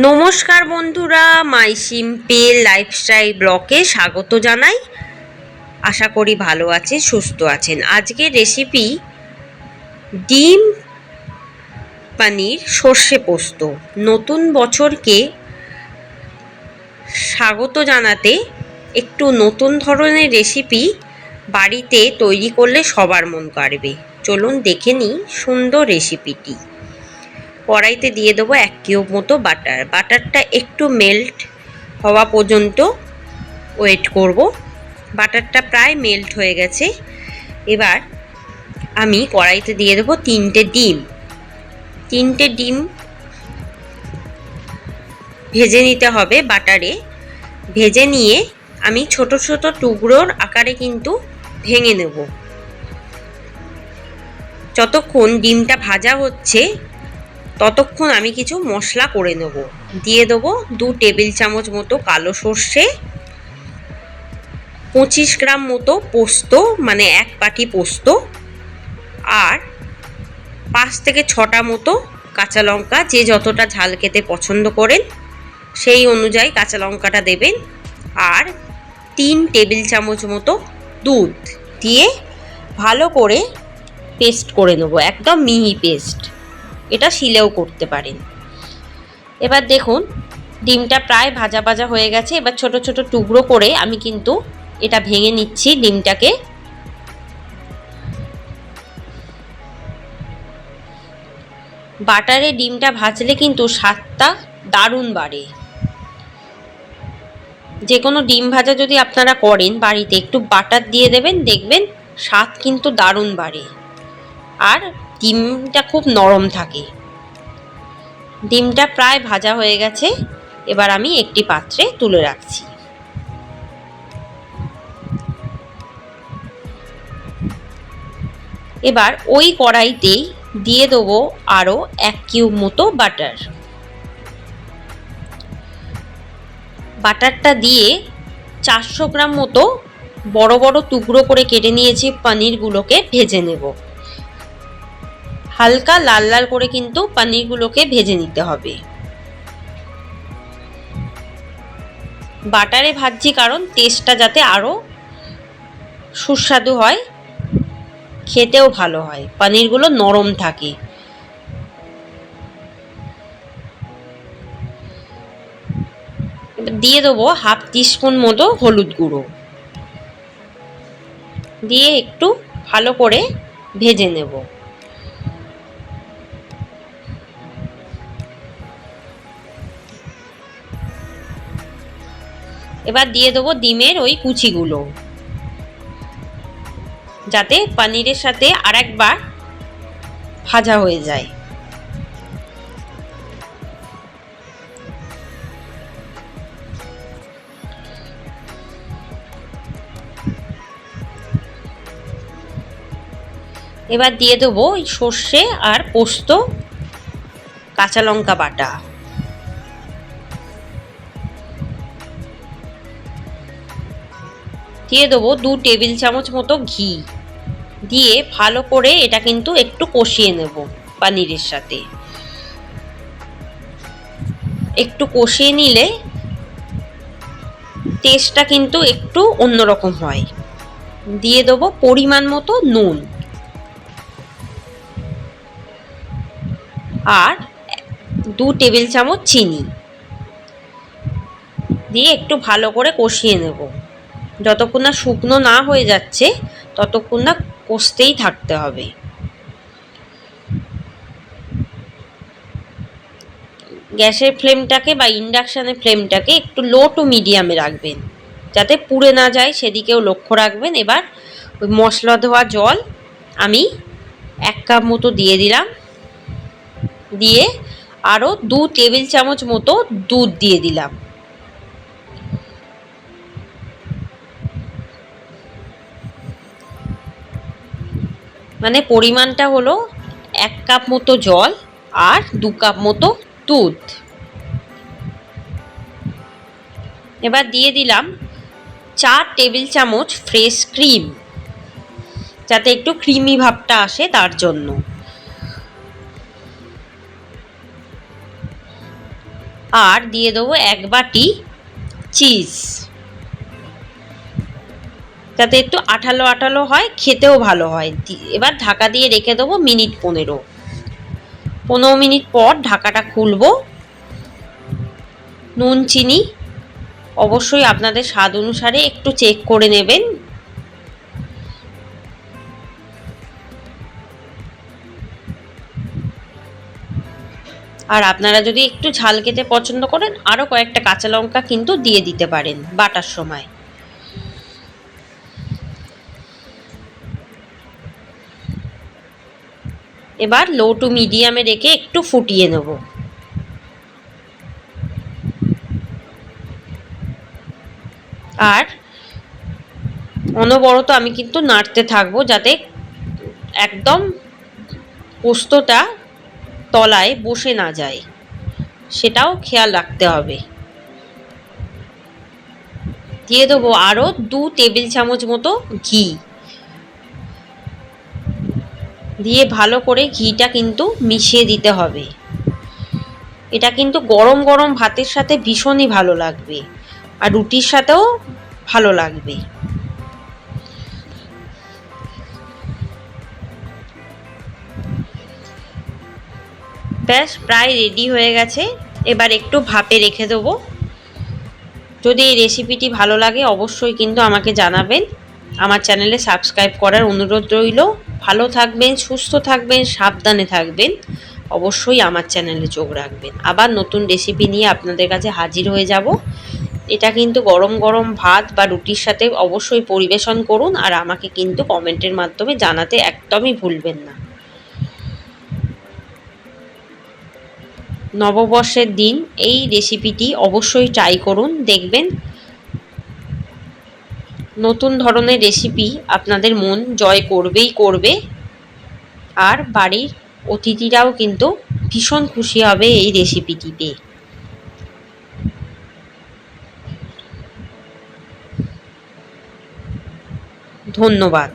নমস্কার বন্ধুরা, মাই simple lifestyle ব্লগে স্বাগত জানাই। আশা করি ভালো আছেন, সুস্থ আছেন। আজকের রেসিপি ডিম পনির সর্ষে পোস্ত। নতুন বছরকে স্বাগত জানাতে একটু নতুন ধরনের রেসিপি বাড়িতে তৈরি করলে সবার মন কাড়বে। চলুন দেখে নিই সুন্দর রেসিপিটি। কড়াইতে দিয়ে দেবো 1 কিউব মতো বাটার। বাটারটা একটু মেল্ট হওয়া পর্যন্ত ওয়েট করব। বাটারটা প্রায় মেল্ট হয়ে গেছে। এবার আমি কড়াইতে দিয়ে দেবো 3টে ডিম। 3টে ডিম ভেজে নিতে হবে বাটারে। ভেজে নিয়ে আমি ছোট ছোট টুকরোর আকারে কিন্তু ভেঙে নেব। যতক্ষণ ডিমটা ভাজা হচ্ছে ততক্ষণ আমি কিছু মশলা করে নেব। দিয়ে দেবো 2 টেবিল চামচ মতো কালো সর্ষে, 25 গ্রাম মতো পোস্ত, মানে 1 বাটি পোস্ত, আর 5 থেকে 6টা মতো কাঁচা লঙ্কা। যে যতটা ঝাল খেতে পছন্দ করেন সেই অনুযায়ী কাঁচা লঙ্কাটা দেবেন। আর 3 টেবিল চামচ মতো দুধ দিয়ে ভালো করে পেস্ট করে নেব, একদম মিহি পেস্ট। এটা শিলেও করতে পারেন। এবার দেখুন ডিমটা প্রায় ভাজা ভাজা হয়ে গেছে। এবার ছোট ছোট টুকরো করে আমি কিন্তু এটা ভেঙে নিচ্ছি ডিমটাকে। বাটারে ডিমটা ভাজলে কিন্তু স্বাদটা দারুণ বাড়ে। যে কোনো ডিম ভাজা যদি আপনারা করেন বাড়িতে একটু বাটার দিয়ে দেবেন, দেখবেন স্বাদ কিন্তু দারুণ বাড়ে আর ডিমটা খুব নরম থাকে। ডিমটা প্রায় ভাজা হয়ে গেছে। এবার আমি একটি পাত্রে তুলে রাখছি। এবার ওই কড়াইতেই দিয়ে দেবো আরও 1 কিউব মতো বাটার। বাটারটা দিয়ে 400 গ্রাম মতো বড় বড় টুকরো করে কেটে নিয়েছি পনিরগুলোকে ভেজে নেব। হালকা লাল লাল করে কিন্তু পনিরগুলোকে ভেজে নিতে হবে। বাটারে ভাজছি কারণ টেস্টটা যাতে আরও সুস্বাদু হয়, খেতেও ভালো হয়, পনিরগুলো নরম থাকে। দিয়ে দেবো 1/2 টিস্পুন মতো হলুদ গুঁড়ো, দিয়ে একটু ভালো করে ভেজে নেব। এবার দিয়ে দেবো ডিমের ওই কুচিগুলো, যাতে পনিরের সাথে আরেকবার ভাজা হয়ে যায়। এবার দিয়ে দেবো ওই সর্ষে আর পোস্ত, কাঁচা লঙ্কা বাটা। দিয়ে দেবো 2 টেবিল চামচ মতো ঘি। দিয়ে ভালো করে এটা কিন্তু একটু কষিয়ে নেব পনিরের সাথে। একটু কষিয়ে নিলে টেস্টটা কিন্তু একটু অন্যরকম হয়। দিয়ে দেবো পরিমাণ মতো নুন আর 2 টেবিল চামচ চিনি দিয়ে একটু ভালো করে কষিয়ে নেব। যতক্ষণ না শুকনো না হয়ে যাচ্ছে ততক্ষণ না কষতেই থাকতে হবে। গ্যাসের ফ্লেমটাকে বা ইন্ডাকশানের ফ্লেমটাকে একটু লো টু মিডিয়ামে রাখবেন, যাতে পুড়ে না যায় সেদিকেও লক্ষ্য রাখবেন। এবার ওই মশলা ধোয়া জল আমি 1 কাপ মতো দিয়ে দিলাম। দিয়ে আরও 2 টেবিল চামচ মতো দুধ দিয়ে দিলাম। মানে পরিমাণটা হলো 1 কাপ মতো জল আর 2 কাপ মতো দুধ। এবার দিয়ে দিলাম 4 টেবিল চামচ ফ্রেশ ক্রিম, যাতে একটু ক্রিমি ভাবটা আসে তার জন্য। আর দিয়ে দেবো 1 বাটি চিজ, যাতে একটু আঠালো আঠালো হয়, খেতেও ভালো হয়। এবার ঢাকা দিয়ে রেখে দেবো মিনিট 15। 15 মিনিট পর ঢাকাটা খুলবো। নুন চিনি অবশ্যই আপনাদের স্বাদ অনুসারে একটু চেক করে নেবেন। আর আপনারা যদি একটু ঝাল খেতে পছন্দ করেন আরও কয়েকটা কাঁচা লঙ্কা কিন্তু দিয়ে দিতে পারেন বাটার সময়। এবার লো টু মিডিয়ামে রেখে একটু ফুটিয়ে নেব। আর অনবরত আমি কিন্তু নাড়তে থাকবো যাতে একদম পোস্তটা তলায় বসে না যায়, সেটাও খেয়াল রাখতে হবে। দিয়ে দেবো আরও 2 টেবিল চামচ মতো ঘি, দিয়ে ভালো করে ঘিটা কিন্তু মিশিয়ে দিতে হবে। এটা কিন্তু গরম গরম ভাতের সাথে ভীষণই ভালো লাগবে, আর রুটির সাথেও ভালো লাগবে। ব্যাস প্রায় রেডি হয়ে গেছে। এবার একটু ভাপে রেখে দেবো। যদি এই রেসিপিটি ভালো লাগে অবশ্যই কিন্তু আমাকে জানাবেন। আমার চ্যানেলে সাবস্ক্রাইব করার অনুরোধ রইল। ভালো থাকবেন, সুস্থ থাকবেন, সাবধানে থাকবেন। অবশ্যই আমার চ্যানেলে চোখ রাখবেন। আবার নতুন রেসিপি নিয়ে আপনাদের কাছে হাজির হয়ে যাব। এটা কিন্তু গরম গরম ভাত বা রুটির সাথে অবশ্যই পরিবেশন করুন, আর আমাকে কিন্তু কমেন্টের মাধ্যমে জানাতে একদমই ভুলবেন না। নববর্ষের দিন এই রেসিপিটি অবশ্যই ট্রাই করুন, দেখবেন নতুন ধরনের রেসিপি আপনাদের মন জয় করবেই করবে। আর বাড়ির অতিথিরাও কিন্তু ভীষণ খুশি হবে এই রেসিপিটি পেয়ে। ধন্যবাদ।